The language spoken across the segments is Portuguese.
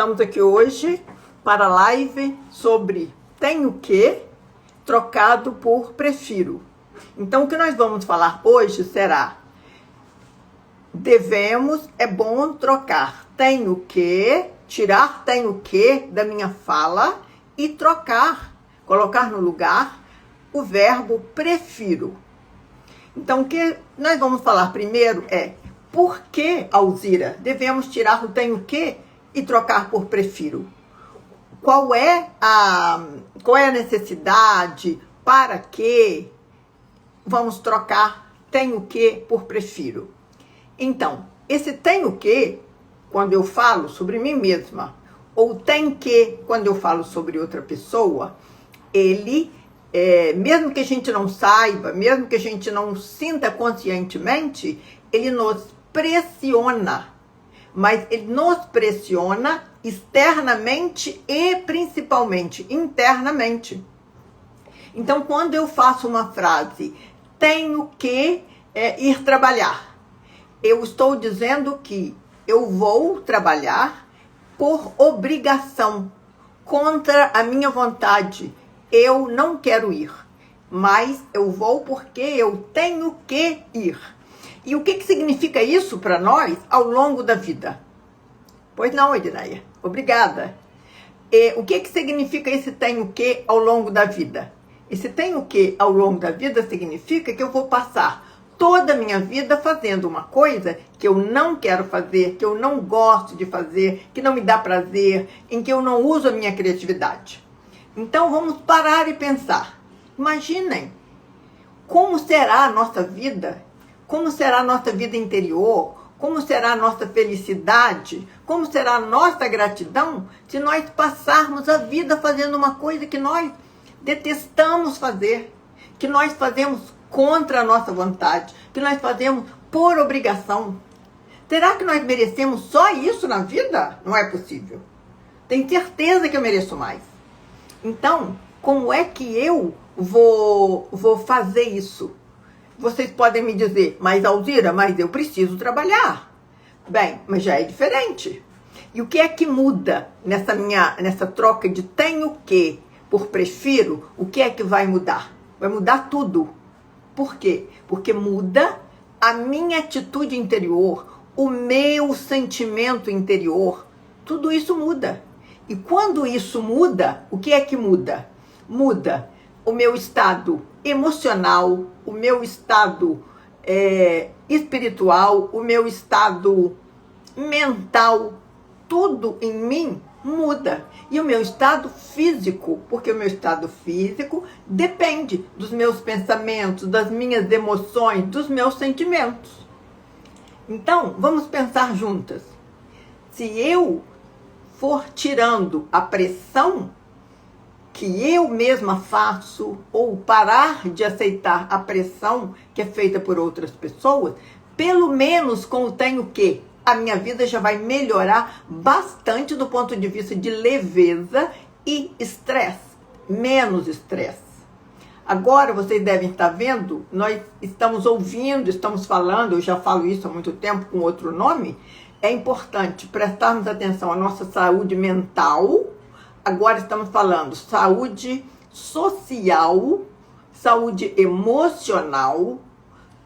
Estamos aqui hoje para a live sobre tenho que trocado por prefiro. Então, o que nós vamos falar hoje será devemos, é bom trocar tenho que, tirar tenho que da minha fala e trocar, colocar no lugar o verbo prefiro. Então, o que nós vamos falar primeiro é por que, Alzira, devemos tirar o tenho que e trocar por prefiro? Qual é a necessidade? Para que vamos trocar tenho que por prefiro? Então, esse tenho que, quando eu falo sobre mim mesma, ou tem que, quando eu falo sobre outra pessoa, ele, mesmo que a gente não saiba, mesmo que a gente não sinta conscientemente, ele nos pressiona. Mas ele nos pressiona externamente e principalmente internamente. Então, quando eu faço uma frase, tenho que ir trabalhar, eu estou dizendo que eu vou trabalhar por obrigação, contra a minha vontade. Eu não quero ir, mas eu vou porque eu tenho que ir. E o que significa isso para nós ao longo da vida? Pois não, Edneia. Obrigada. O que significa esse tenho que ao longo da vida? Esse tenho que ao longo da vida significa que eu vou passar toda a minha vida fazendo uma coisa que eu não quero fazer, que eu não gosto de fazer, que não me dá prazer, em que eu não uso a minha criatividade. Então vamos parar e pensar. Imaginem como será a nossa vida, como será a nossa vida interior, como será a nossa felicidade, como será a nossa gratidão se nós passarmos a vida fazendo uma coisa que nós detestamos fazer, que nós fazemos contra a nossa vontade, que nós fazemos por obrigação. Será que nós merecemos só isso na vida? Não é possível. Tenho certeza que eu mereço mais. Então, como é que eu vou fazer isso? Vocês podem me dizer, mas Alzira, mas eu preciso trabalhar. Bem, mas já é diferente. E o que é que muda nessa troca de tenho que por prefiro? O que é que vai mudar? Vai mudar tudo. Por quê? Porque muda a minha atitude interior, o meu sentimento interior. Tudo isso muda. E quando isso muda, o que é que muda? Muda o meu estado emocional, o meu estado espiritual, o meu estado mental, tudo em mim muda. E o meu estado físico, porque o meu estado físico depende dos meus pensamentos, das minhas emoções, dos meus sentimentos. Então, vamos pensar juntas. Se eu for tirando a pressão que eu mesma faço, ou parar de aceitar a pressão que é feita por outras pessoas, pelo menos com o tenho que, a minha vida já vai melhorar bastante do ponto de vista de leveza e estresse, menos estresse. Agora vocês devem estar vendo, nós estamos ouvindo, estamos falando, eu já falo isso há muito tempo com outro nome, é importante prestarmos atenção à nossa saúde mental. Agora estamos falando saúde social, saúde emocional.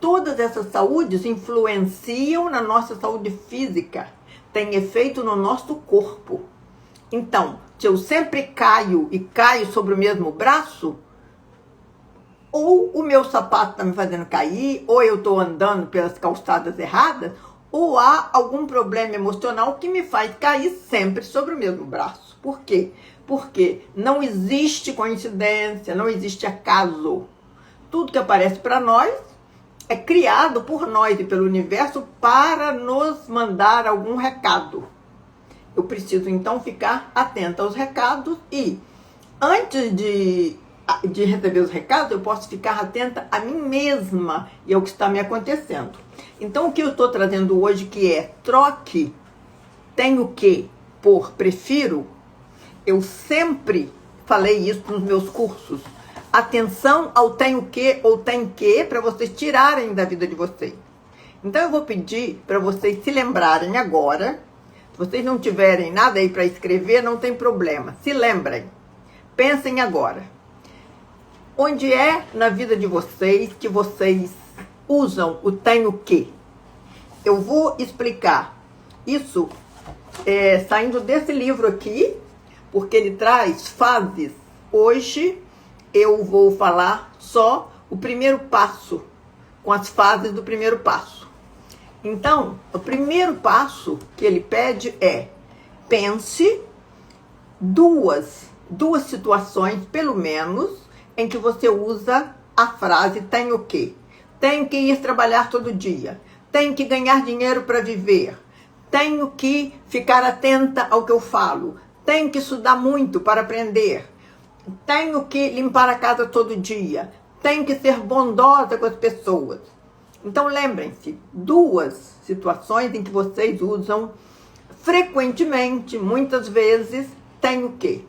Todas essas saúdes influenciam na nossa saúde física, tem efeito no nosso corpo. Então, se eu sempre caio e caio sobre o mesmo braço, ou o meu sapato está me fazendo cair, ou eu estou andando pelas calçadas erradas, ou há algum problema emocional que me faz cair sempre sobre o mesmo braço. Por quê? Porque não existe coincidência, não existe acaso. Tudo que aparece para nós é criado por nós e pelo universo para nos mandar algum recado. Eu preciso, então, ficar atenta aos recados e, antes de receber os recados, eu posso ficar atenta a mim mesma e ao que está me acontecendo. Então, o que eu estou trazendo hoje, que é troque tenho que por prefiro, eu sempre falei isso nos meus cursos. Atenção ao tenho que ou tem que para vocês tirarem da vida de vocês. Então eu vou pedir para vocês se lembrarem agora Se vocês não tiverem nada aí para escrever, não tem problema. Se lembrem. Pensem agora. Onde é na vida de vocês que vocês usam o tenho que? Eu vou explicar isso saindo desse livro aqui, porque ele traz fases. Hoje eu vou falar só o primeiro passo, com as fases do primeiro passo. Então, o primeiro passo que ele pede é: pense duas situações, pelo menos, em que você usa a frase tenho que. Tenho que ir trabalhar todo dia. Tenho que ganhar dinheiro para viver. Tenho que ficar atenta ao que eu falo. Tenho que estudar muito para aprender. Tenho que limpar a casa todo dia. Tenho que ser bondosa com as pessoas. Então, lembrem-se, duas situações em que vocês usam frequentemente, muitas vezes, tenho que.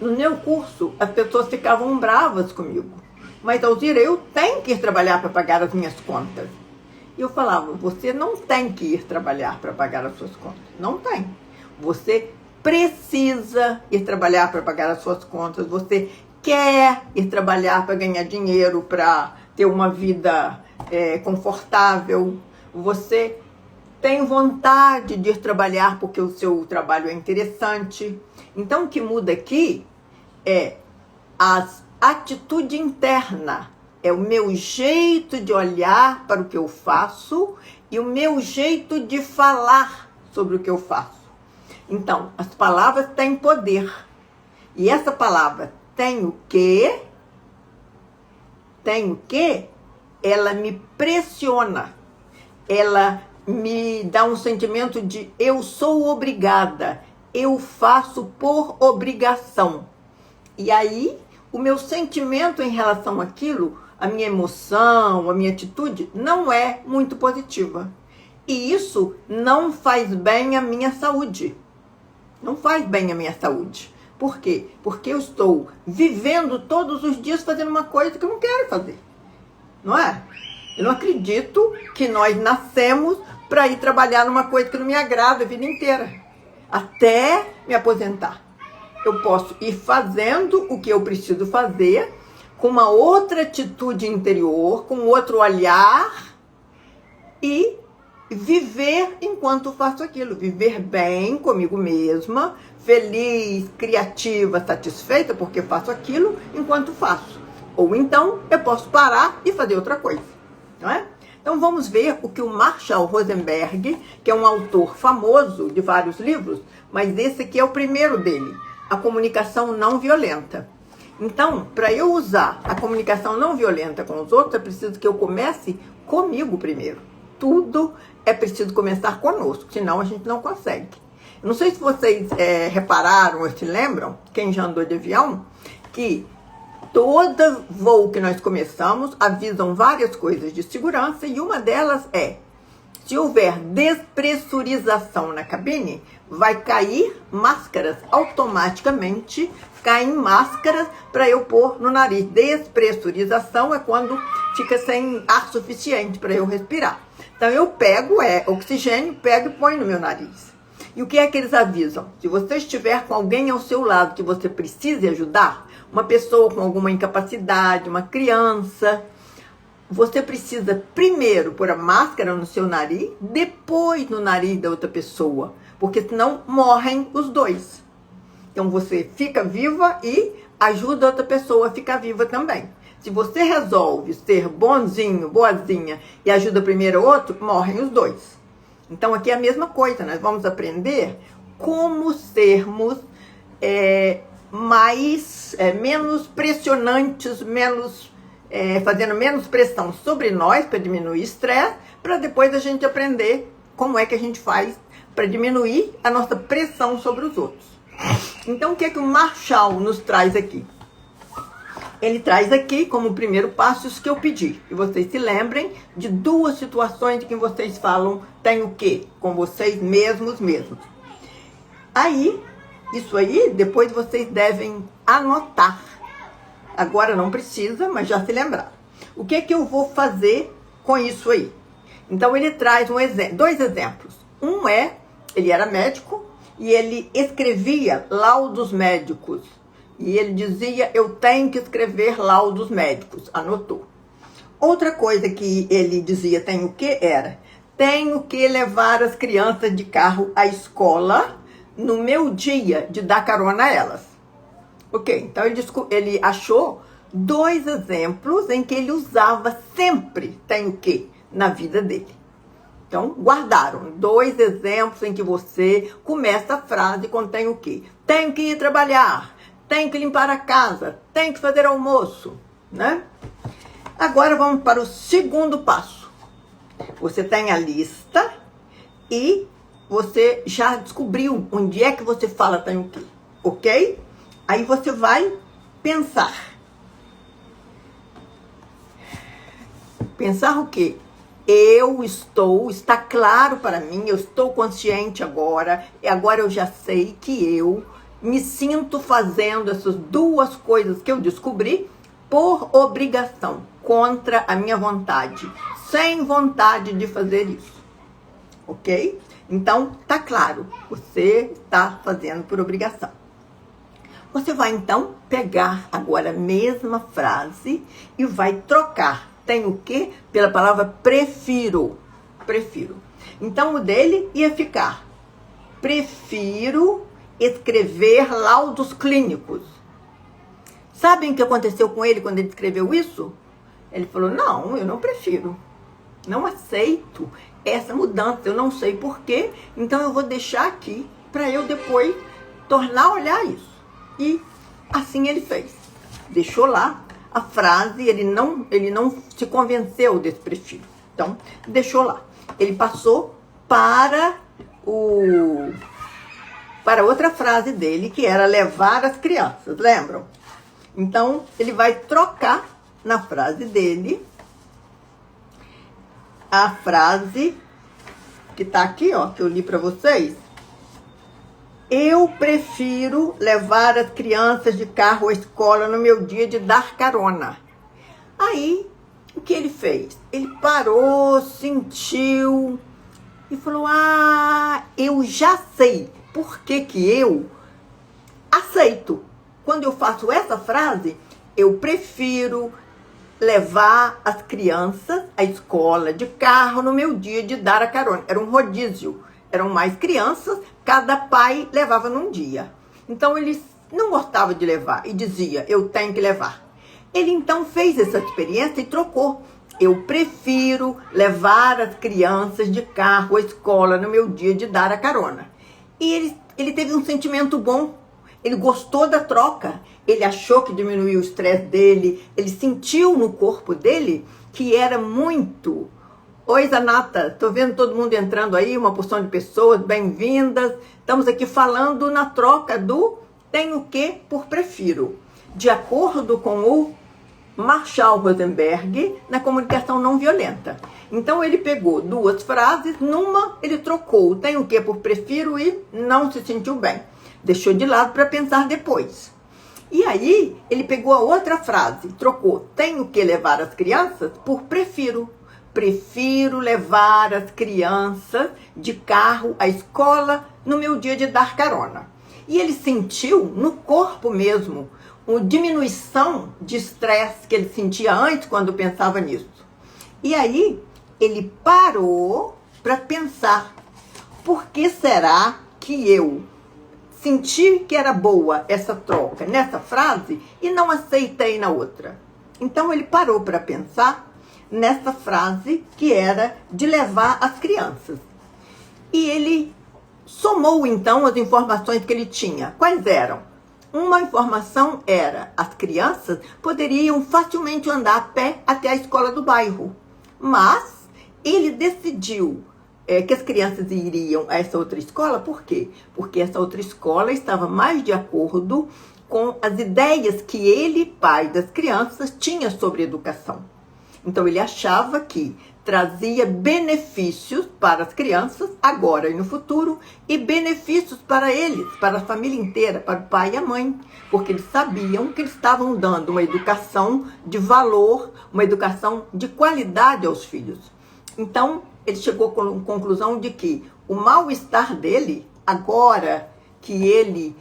No meu curso, as pessoas ficavam bravas comigo. Mas, Alzira, eu tenho que ir trabalhar para pagar as minhas contas. E eu falava: você não tem que ir trabalhar para pagar as suas contas. Não tem. Você precisa ir trabalhar para pagar as suas contas. Você quer ir trabalhar para ganhar dinheiro, para ter uma vida confortável. Você tem vontade de ir trabalhar porque o seu trabalho é interessante. Então, o que muda aqui é a atitude interna. É o meu jeito de olhar para o que eu faço e o meu jeito de falar sobre o que eu faço. Então, as palavras têm poder. E essa palavra tenho que, ela me pressiona. Ela me dá um sentimento de eu sou obrigada, eu faço por obrigação. E aí, o meu sentimento em relação àquilo, a minha emoção, a minha atitude, não é muito positiva. E isso não faz bem à minha saúde. Não faz bem à minha saúde. Por quê? Porque eu estou vivendo todos os dias fazendo uma coisa que eu não quero fazer. Não é? Eu não acredito que nós nascemos para ir trabalhar numa coisa que não me agrada a vida inteira. Até me aposentar. Eu posso ir fazendo o que eu preciso fazer, com uma outra atitude interior, com outro olhar, e viver enquanto faço aquilo. Viver bem comigo mesma, feliz, criativa, satisfeita porque faço aquilo enquanto faço. Ou então eu posso parar e fazer outra coisa, não é? Então vamos ver o que o Marshall Rosenberg, que é um autor famoso de vários livros, mas esse aqui é o primeiro dele, a comunicação não violenta. Então, para eu usar a comunicação não violenta com os outros, é preciso que eu comece comigo primeiro. Tudo é preciso começar conosco, senão a gente não consegue. Eu não sei se vocês repararam ou se lembram, quem já andou de avião, que todo voo que nós começamos avisam várias coisas de segurança e uma delas é: se houver despressurização na cabine, vai cair máscaras automaticamente, caem máscaras para eu pôr no nariz. Despressurização é quando fica sem ar suficiente para eu respirar. Então eu pego oxigênio, pego e ponho no meu nariz. E o que é que eles avisam? Se você estiver com alguém ao seu lado que você precise ajudar, uma pessoa com alguma incapacidade, uma criança, você precisa primeiro pôr a máscara no seu nariz, depois no nariz da outra pessoa, porque senão morrem os dois. Então você fica viva e ajuda a outra pessoa a ficar viva também. Se você resolve ser bonzinho, boazinha e ajuda primeiro o outro, morrem os dois. Então aqui é a mesma coisa, nós vamos aprender como sermos menos pressionantes, fazendo menos pressão sobre nós para diminuir o estresse, para depois a gente aprender como é que a gente faz para diminuir a nossa pressão sobre os outros. Então o que é que o Marshall nos traz aqui? Ele traz aqui como primeiro passo isso que eu pedi. Que vocês se lembrem de duas situações em que vocês falam tenho que, com vocês mesmos. Aí, isso aí, depois vocês devem anotar. Agora não precisa, mas já se lembrar. O que é que eu vou fazer com isso aí? Então ele traz dois exemplos. Um é Ele era médico e ele escrevia laudos médicos. E ele dizia, eu tenho que escrever laudos médicos. Anotou. Outra coisa que ele dizia, tenho que, era, tenho que levar as crianças de carro à escola no meu dia de dar carona a elas. Ok, então ele achou 2 exemplos em que ele usava sempre tenho que na vida dele. Então, guardaram 2 exemplos em que você começa a frase com tenho que. Tenho que ir trabalhar, tenho que limpar a casa, tenho que fazer almoço, né? Agora vamos para o segundo passo. Você tem a lista e você já descobriu onde é que você fala tenho que, ok? Aí você vai pensar. Pensar o quê? Está claro para mim, eu estou consciente agora, e agora eu já sei que eu me sinto fazendo essas 2 coisas que eu descobri por obrigação, contra a minha vontade, sem vontade de fazer isso, ok? Então, tá claro, você está fazendo por obrigação. Você vai, então, pegar agora a mesma frase e vai trocar tenho o que pela palavra prefiro. Prefiro. Então, o dele ia ficar prefiro escrever laudos clínicos. Sabem o que aconteceu com ele quando ele escreveu isso? Ele falou, não, eu não prefiro. Não aceito essa mudança, eu não sei porquê, então eu vou deixar aqui para eu depois tornar a olhar isso. E assim ele fez. Deixou lá a frase, ele não se convenceu desse prefiro. Então, deixou lá. Ele passou para outra frase dele, que era levar as crianças, lembram? Então, ele vai trocar na frase dele a frase que tá aqui, ó, que eu li para vocês. Eu prefiro levar as crianças de carro à escola no meu dia de dar carona. Aí, o que ele fez? Ele parou, sentiu e falou, eu já sei por que eu aceito. Quando eu faço essa frase, eu prefiro levar as crianças à escola de carro no meu dia de dar a carona. Era um rodízio. Eram mais crianças, cada pai levava num dia. Então, ele não gostava de levar e dizia, eu tenho que levar. Ele, então, fez essa experiência e trocou. Eu prefiro levar as crianças de carro à escola no meu dia de dar a carona. E ele teve um sentimento bom. Ele gostou da troca. Ele achou que diminuiu o estresse dele. Ele sentiu no corpo dele que era muito... Oi, Zanata, tô vendo todo mundo entrando aí, uma porção de pessoas, bem-vindas. Estamos aqui falando na troca do tenho que por prefiro, de acordo com o Marshall Rosenberg na comunicação não violenta. Então, ele pegou 2 frases, numa ele trocou o tenho que por prefiro e não se sentiu bem. Deixou de lado para pensar depois. E aí, ele pegou a outra frase, trocou tenho que levar as crianças por prefiro. Prefiro levar as crianças de carro à escola no meu dia de dar carona. E ele sentiu no corpo mesmo uma diminuição de estresse que ele sentia antes quando pensava nisso. E aí ele parou para pensar, por que será que eu senti que era boa essa troca nessa frase e não aceitei na outra? Então ele parou para pensar nessa frase que era de levar as crianças. E ele somou então as informações que ele tinha. Quais eram? Uma informação era, as crianças poderiam facilmente andar a pé até a escola do bairro. Mas ele decidiu que as crianças iriam a essa outra escola, por quê? Porque essa outra escola estava mais de acordo com as ideias que ele, pai das crianças, tinha sobre educação. Então, ele achava que trazia benefícios para as crianças, agora e no futuro, e benefícios para eles, para a família inteira, para o pai e a mãe, porque eles sabiam que eles estavam dando uma educação de valor, uma educação de qualidade aos filhos. Então, ele chegou com a conclusão de que o mal-estar dele, agora que ele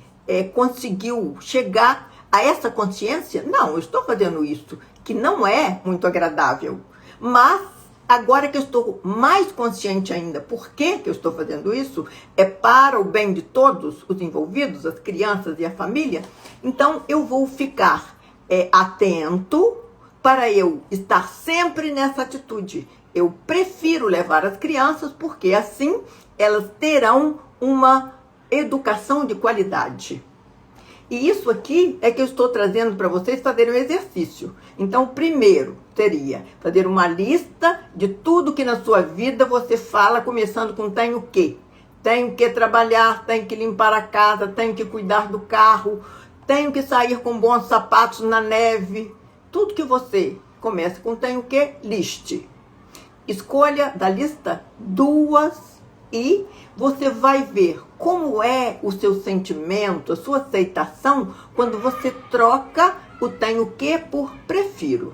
conseguiu chegar a essa consciência, não, eu estou fazendo isso, que não é muito agradável, mas agora que eu estou mais consciente ainda, por que eu estou fazendo isso? É para o bem de todos os envolvidos, as crianças e a família. Então, eu vou ficar atento para eu estar sempre nessa atitude. Eu prefiro levar as crianças porque assim elas terão uma educação de qualidade. E isso aqui é que eu estou trazendo para vocês fazerem um exercício. Então, primeiro seria fazer uma lista de tudo que na sua vida você fala, começando com tenho que. Tenho que trabalhar, tenho que limpar a casa, tenho que cuidar do carro, tenho que sair com bons sapatos na neve. Tudo que você começa com tenho que, liste. Escolha da lista 2 e você vai ver como é o seu sentimento, a sua aceitação, quando você troca o tenho que por prefiro.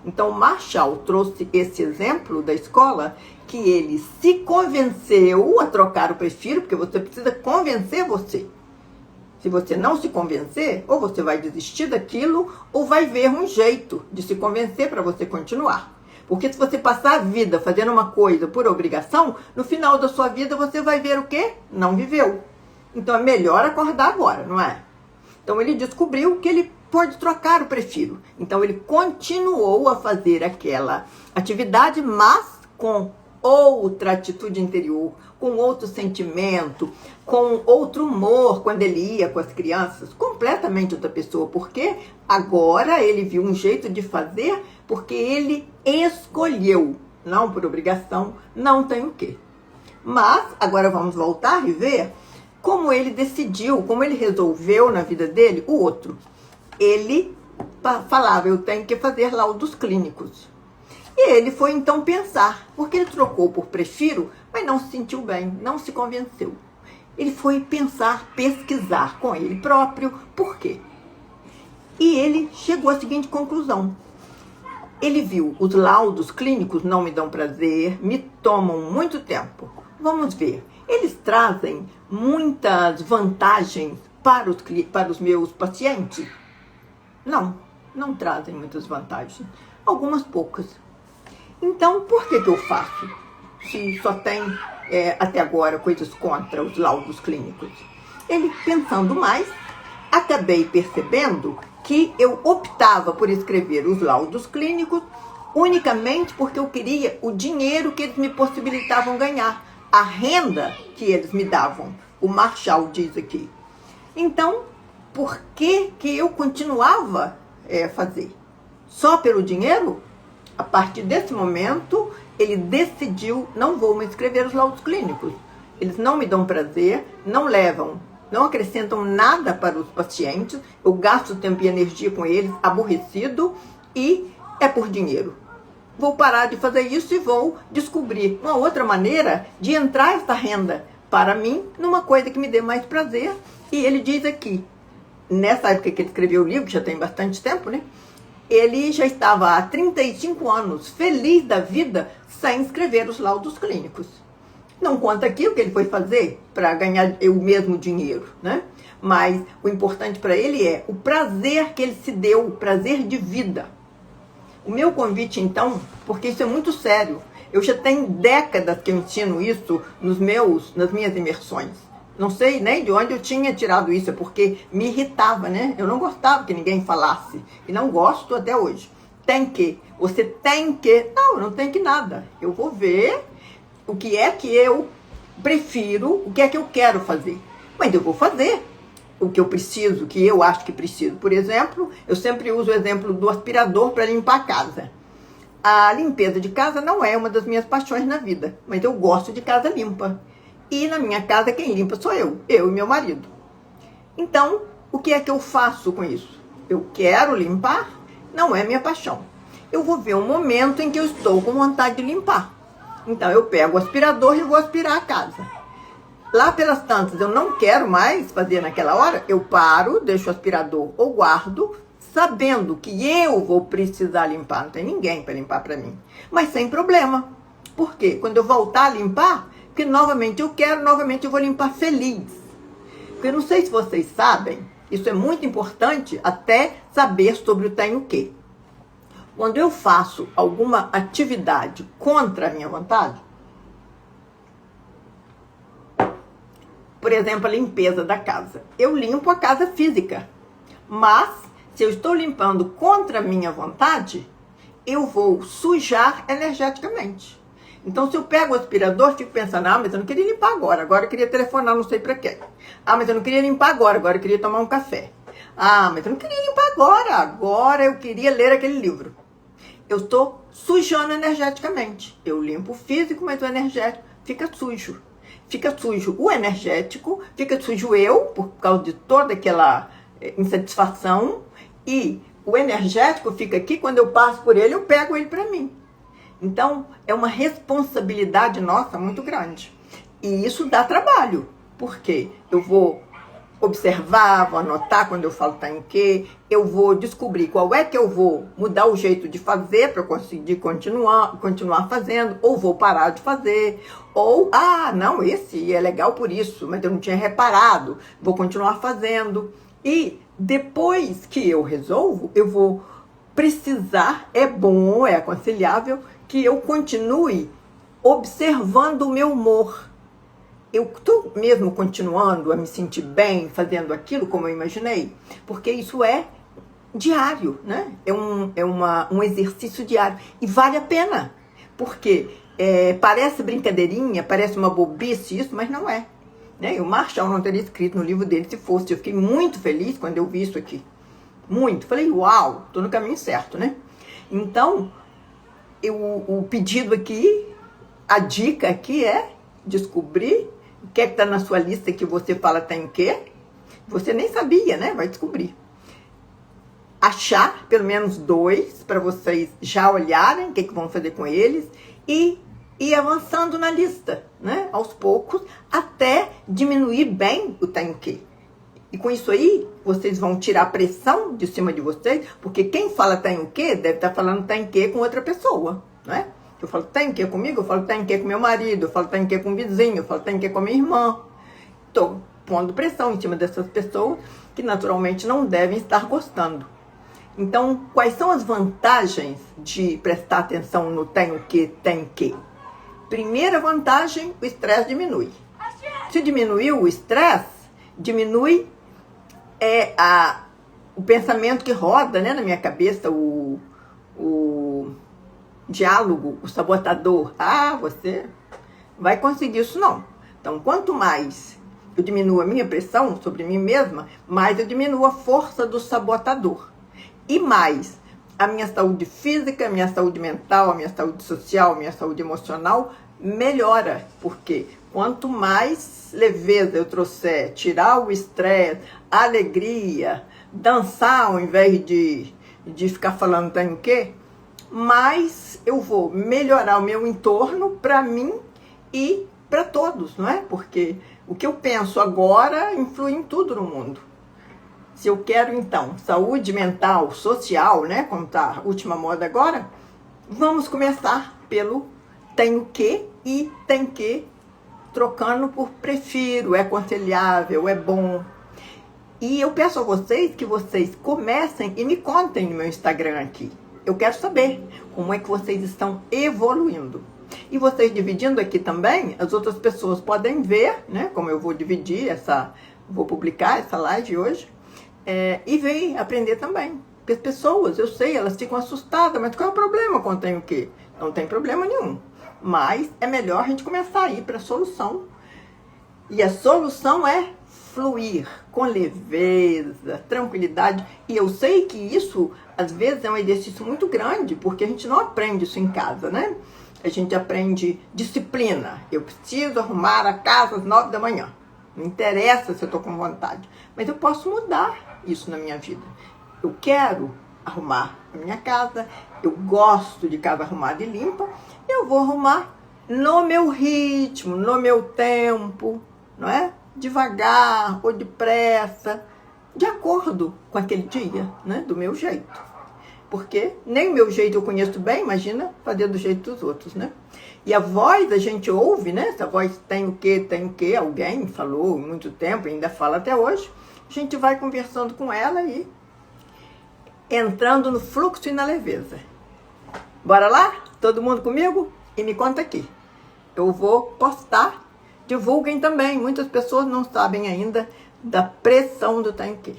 Então, Marshall trouxe esse exemplo da escola, que ele se convenceu a trocar o prefiro, porque você precisa convencer você. Se você não se convencer, ou você vai desistir daquilo, ou vai ver um jeito de se convencer para você continuar. Porque se você passar a vida fazendo uma coisa por obrigação, no final da sua vida você vai ver o quê? Não viveu. Então é melhor acordar agora, não é? Então ele descobriu que ele pode trocar o prefiro. Então ele continuou a fazer aquela atividade, mas com outra atitude interior, com outro sentimento, com outro humor quando ele ia com as crianças, completamente outra pessoa, porque agora ele viu um jeito de fazer, porque ele escolheu, não por obrigação, não tem o quê. Mas agora vamos voltar e ver como ele decidiu, como ele resolveu na vida dele o outro. Ele falava, eu tenho que fazer laudos clínicos. E ele foi então pensar, porque ele trocou por prefiro, mas não se sentiu bem, não se convenceu. Ele foi pensar, pesquisar com ele próprio, por quê? E ele chegou à seguinte conclusão. Ele viu, os laudos clínicos não me dão prazer, me tomam muito tempo. Vamos ver, eles trazem muitas vantagens para os meus pacientes? Não, não trazem muitas vantagens, algumas poucas. Então, por que eu faço? Se só tem, até agora, coisas contra os laudos clínicos. Ele, pensando mais, acabei percebendo que eu optava por escrever os laudos clínicos unicamente porque eu queria o dinheiro que eles me possibilitavam ganhar, a renda que eles me davam. O Marshall diz aqui. Então, por que eu continuava a fazer? Só pelo dinheiro? A partir desse momento, ele decidiu, não vou mais escrever os laudos clínicos. Eles não me dão prazer, não acrescentam nada para os pacientes, eu gasto tempo e energia com eles, aborrecido, e é por dinheiro. Vou parar de fazer isso e vou descobrir uma outra maneira de entrar essa renda para mim numa coisa que me dê mais prazer. E ele diz aqui, nessa época que ele escreveu o livro, que já tem bastante tempo, né? Ele já estava há 35 anos feliz da vida sem escrever os laudos clínicos. Não conta aqui o que ele foi fazer para ganhar o mesmo dinheiro, né? Mas o importante para ele é o prazer que ele se deu, o prazer de vida. O meu convite, então, porque isso é muito sério, eu já tenho décadas que eu ensino isso nas minhas imersões. Não sei nem de onde eu tinha tirado isso, é porque me irritava, né? Eu não gostava que ninguém falasse, e não gosto até hoje. Tem que, você tem que, não, não tem que nada. Eu vou ver o que é que eu prefiro, o que é que eu quero fazer. Mas eu vou fazer o que eu preciso, o que eu acho que preciso. Por exemplo, eu sempre uso o exemplo do aspirador para limpar a casa. A limpeza de casa não é uma das minhas paixões na vida, mas eu gosto de casa limpa. E na minha casa quem limpa sou eu e meu marido. Então, o que é que eu faço com isso? Eu quero limpar, não é minha paixão. Eu vou ver um momento em que eu estou com vontade de limpar. Então eu pego o aspirador e vou aspirar a casa. Lá pelas tantas eu não quero mais fazer naquela hora, eu paro, deixo o aspirador ou guardo, sabendo que eu vou precisar limpar. Não tem ninguém para limpar para mim. Mas sem problema. Por quê? Quando eu voltar a limpar, porque novamente eu quero, novamente eu vou limpar feliz. Porque eu não sei se vocês sabem, isso é muito importante até saber sobre o tenho que. Quando eu faço alguma atividade contra a minha vontade, por exemplo, a limpeza da casa. Eu limpo a casa física, mas se eu estou limpando contra a minha vontade, eu vou sujar energeticamente. Então, se eu pego o aspirador, fico pensando, mas eu não queria limpar agora eu queria telefonar, não sei pra quê. Mas eu não queria limpar agora eu queria tomar um café. Mas eu não queria limpar agora eu queria ler aquele livro. Eu estou sujando energeticamente. Eu limpo o físico, mas o energético fica sujo. Fica sujo o energético, fica sujo eu, por causa de toda aquela insatisfação, e o energético fica aqui, quando eu passo por ele, eu pego ele para mim. Então, é uma responsabilidade nossa muito grande. E isso dá trabalho, porque eu vou observar, vou anotar quando eu falo tá em quê, eu vou descobrir qual é que eu vou mudar o jeito de fazer para eu conseguir continuar fazendo, ou vou parar de fazer, ou, não, esse é legal por isso, mas eu não tinha reparado, vou continuar fazendo. E depois que eu resolvo, eu vou precisar, é bom, é aconselhável, que eu continue observando o meu humor. Eu estou mesmo continuando a me sentir bem, fazendo aquilo como eu imaginei? Porque isso é diário, né? É um exercício diário. E vale a pena. Porque parece brincadeirinha, parece uma bobice isso, mas não é. Né? O Marshall não teria escrito no livro dele se fosse. Eu fiquei muito feliz quando eu vi isso aqui. Muito. Falei, uau, estou no caminho certo, né? Então, o pedido aqui, a dica aqui é descobrir o que é que está na sua lista que você fala tem quê? Você nem sabia, né? Vai descobrir. Achar pelo menos 2 para vocês já olharem o que vão fazer com eles e ir avançando na lista, né? Aos poucos, até diminuir bem o tem quê. E com isso aí, vocês vão tirar a pressão de cima de vocês, porque quem fala tem o quê deve estar falando tem quê com outra pessoa, né? Eu falo, tem que comigo? Eu falo, tem que com meu marido. Eu falo, tem que com o vizinho. Eu falo, tem que com a minha irmã. Estou pondo pressão em cima dessas pessoas que naturalmente não devem estar gostando. Então, quais são as vantagens de prestar atenção no tem o que, tem que? Primeira vantagem, o estresse diminui. Se diminuiu o estresse, diminui o pensamento que roda, né, na minha cabeça, o diálogo, o sabotador. Você vai conseguir isso não. Então, quanto mais eu diminuo a minha pressão sobre mim mesma, mais eu diminuo a força do sabotador. E mais, a minha saúde física, a minha saúde mental, a minha saúde social, a minha saúde emocional melhora. Porque quanto mais leveza eu trouxer, tirar o estresse, a alegria, dançar ao invés de ficar falando tem o quê, mais eu vou melhorar o meu entorno para mim e para todos, não é? Porque o que eu penso agora influi em tudo no mundo. Se eu quero, então, saúde mental, social, né? Como tá a última moda agora, vamos começar pelo tenho que e tem que, trocando por prefiro, é aconselhável, é bom. E eu peço a vocês que vocês comecem e me contem no meu Instagram aqui. Eu quero saber como é que vocês estão evoluindo. E vocês dividindo aqui também, as outras pessoas podem ver, né? Como eu vou dividir vou publicar essa live hoje. E ver, aprender também. Porque as pessoas, eu sei, elas ficam assustadas, mas qual é o problema quando tem o quê? Não tem problema nenhum. Mas é melhor a gente começar a ir para a solução. E a solução é fluir com leveza, tranquilidade. E eu sei que isso, às vezes, é um exercício muito grande, porque a gente não aprende isso em casa, né? A gente aprende disciplina. Eu preciso arrumar a casa às 9 da manhã. Não interessa se eu estou com vontade. Mas eu posso mudar isso na minha vida. Eu quero arrumar a minha casa. Eu gosto de casa arrumada e limpa. Eu vou arrumar no meu ritmo, no meu tempo, não é? Devagar ou depressa, de acordo com aquele dia, né? Do meu jeito. Porque nem o meu jeito eu conheço bem, imagina fazer do jeito dos outros, né? E a voz a gente ouve, né? Essa voz tem o que, alguém falou há muito tempo, ainda fala até hoje. A gente vai conversando com ela e entrando no fluxo e na leveza. Bora lá? Todo mundo comigo? E me conta aqui. Eu vou postar. Divulguem também. Muitas pessoas não sabem ainda da pressão do Tainquê.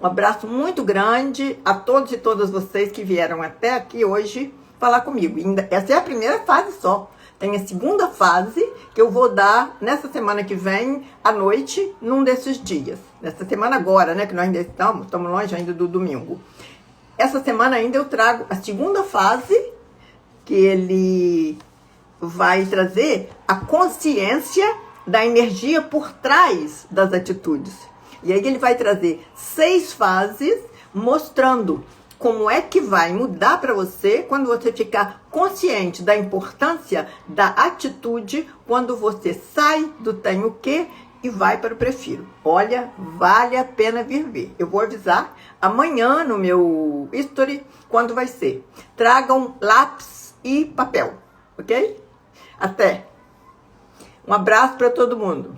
Um abraço muito grande a todos e todas vocês que vieram até aqui hoje falar comigo. Essa é a primeira fase só. Tem a segunda fase que eu vou dar nessa semana que vem, à noite, num desses dias. Nessa semana agora, né? Que nós ainda estamos longe ainda do domingo. Essa semana ainda eu trago a segunda fase, que ele vai trazer a consciência da energia por trás das atitudes. E aí ele vai trazer 6 fases mostrando como é que vai mudar para você quando você ficar consciente da importância da atitude quando você sai do tenho o quê e vai para o prefiro. Olha, vale a pena vir ver. Eu vou avisar amanhã no meu history quando vai ser. Tragam lápis e papel, ok? Até. Um abraço para todo mundo.